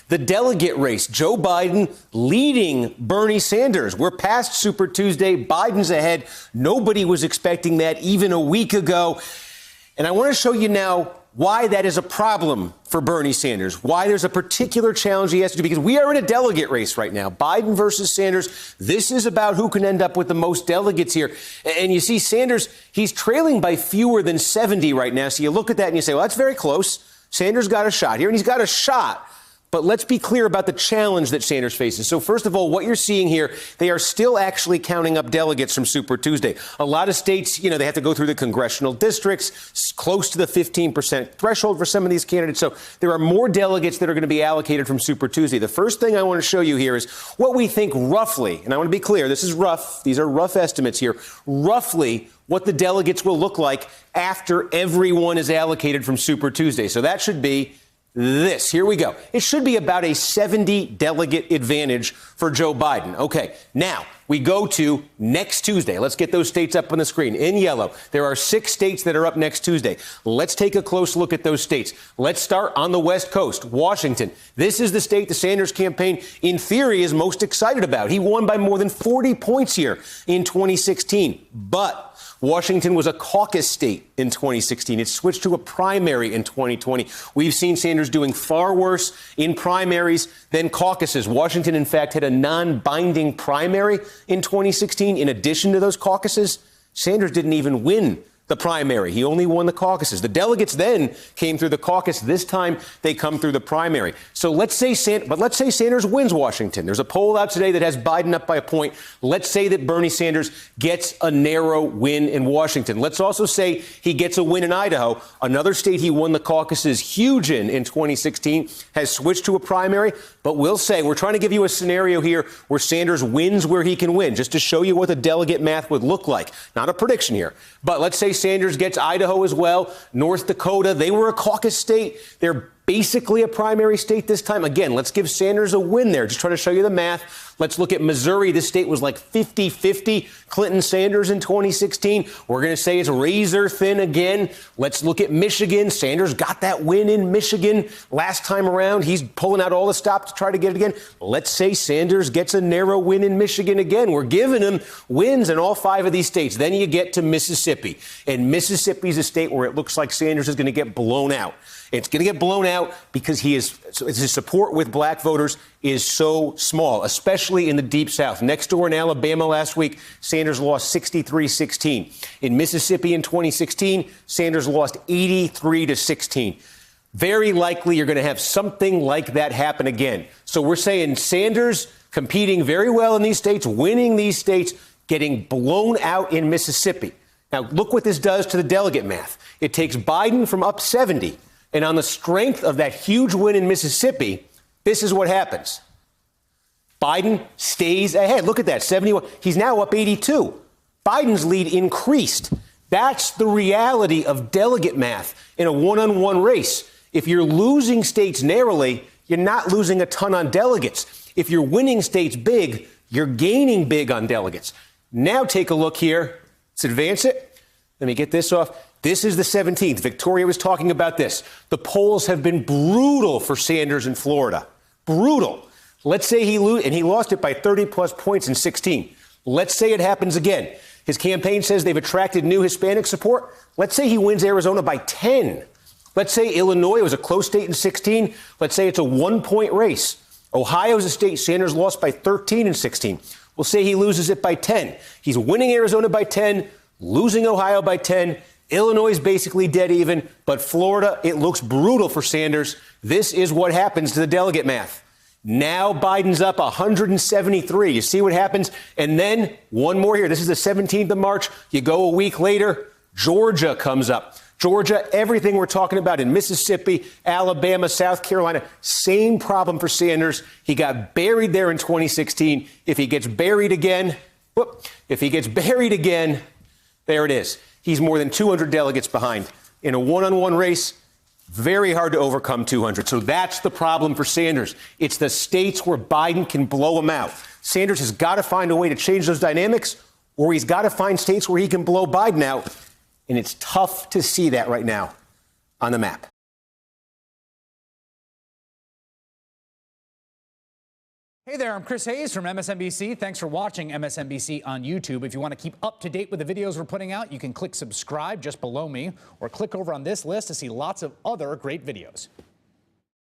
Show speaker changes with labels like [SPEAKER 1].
[SPEAKER 1] The delegate race, Joe Biden leading Bernie Sanders. We're past Super Tuesday. Biden's ahead. Nobody was expecting that even a week ago. And I want to show you now why that is a problem for Bernie Sanders, why there's a particular challenge he has to do, because we are in a delegate race right now. Biden versus Sanders. This is about who can end up with the most delegates here. And you see Sanders, he's trailing by fewer than 70 right now. So you look at that and you say, well, that's very close. Sanders got a shot here, and he's got a shot. But let's be clear about the challenge that Sanders faces. So first of all, what you're seeing here, they are still actually counting up delegates from Super Tuesday. A lot of states, they have to go through the congressional districts, close to the 15% threshold for some of these candidates. So there are more delegates that are going to be allocated from Super Tuesday. The first thing I want to show you here is what we think roughly, and I want to be clear, this is rough. These are rough estimates here. Roughly what the delegates will look like after everyone is allocated from Super Tuesday. So that should be this. Here we go. It should be about a 70 delegate advantage for Joe Biden. Okay, now we go to next Tuesday. Let's get those states up on the screen in yellow. There are 6 states that are up next Tuesday. Let's take a close look at those states. Let's start on the West Coast, Washington. This is the state the Sanders campaign, in theory, is most excited about. He won by more than 40 points here in 2016. But Washington was a caucus state in 2016. It switched to a primary in 2020. We've seen Sanders doing far worse in primaries than caucuses. Washington, in fact, had a non-binding primary in 2016. In addition to those caucuses, Sanders didn't even win the primary. He only won the caucuses. The delegates then came through the caucus. This time they come through the primary. So let's say Sanders wins Washington. There's a poll out today that has Biden up by a point. Let's say that Bernie Sanders gets a narrow win in Washington. Let's also say he gets a win in Idaho, another state he won the caucuses huge in 2016, has switched to a primary. But we'll say, we're trying to give you a scenario here where Sanders wins where he can win, just to show you what the delegate math would look like. Not a prediction here. But let's say Sanders gets Idaho as well. North Dakota, they were a caucus state. They're basically a primary state this time. Again, let's give Sanders a win there. Just trying to show you the math. Let's look at Missouri. This state was like 50-50 Clinton-Sanders in 2016. We're going to say it's razor thin again. Let's look at Michigan. Sanders got that win in Michigan last time around. He's pulling out all the stops to try to get it again. Let's say Sanders gets a narrow win in Michigan again. We're giving him wins in all 5 of these states. Then you get to Mississippi. And Mississippi is a state where it looks like Sanders is going to get blown out. It's going to get blown out because his support with black voters is so small, especially in the Deep South. Next door in Alabama last week, Sanders lost 63-16. In Mississippi in 2016, Sanders lost 83-16. Very likely you're going to have something like that happen again. So we're saying Sanders competing very well in these states, winning these states, getting blown out in Mississippi. Now, look what this does to the delegate math. It takes Biden from up 70. And on the strength of that huge win in Mississippi, this is what happens. Biden stays ahead. Look at that, 71. He's now up 82. Biden's lead increased. That's the reality of delegate math in a one-on-one race. If you're losing states narrowly, you're not losing a ton on delegates. If you're winning states big, you're gaining big on delegates. Now take a look here. Let's advance it. Let me get this off. This is the 17th. Victoria was talking about this. The polls have been brutal for Sanders in Florida. Brutal. Let's say he lost it by 30-plus points in 16. Let's say it happens again. His campaign says they've attracted new Hispanic support. Let's say he wins Arizona by 10. Let's say Illinois was a close state in 16. Let's say it's a 1-point race. Ohio's a state Sanders lost by 13 in 16. We'll say he loses it by 10. He's winning Arizona by 10, losing Ohio by 10. Illinois is basically dead even, but Florida, it looks brutal for Sanders. This is what happens to the delegate math. Now Biden's up 173. You see what happens? And then one more here. This is the 17th of March. You go a week later, Georgia comes up. Georgia, everything we're talking about in Mississippi, Alabama, South Carolina, same problem for Sanders. He got buried there in 2016. If he gets buried again, there it is. He's more than 200 delegates behind. In a one-on-one race, very hard to overcome 200. So that's the problem for Sanders. It's the states where Biden can blow him out. Sanders has got to find a way to change those dynamics, or he's got to find states where he can blow Biden out. And it's tough to see that right now on the map.
[SPEAKER 2] Hey there, I'm Chris Hayes from MSNBC. Thanks for watching MSNBC on YouTube. If you want to keep up to date with the videos we're putting out, you can click subscribe just below me or click over on this list to see lots of other great videos.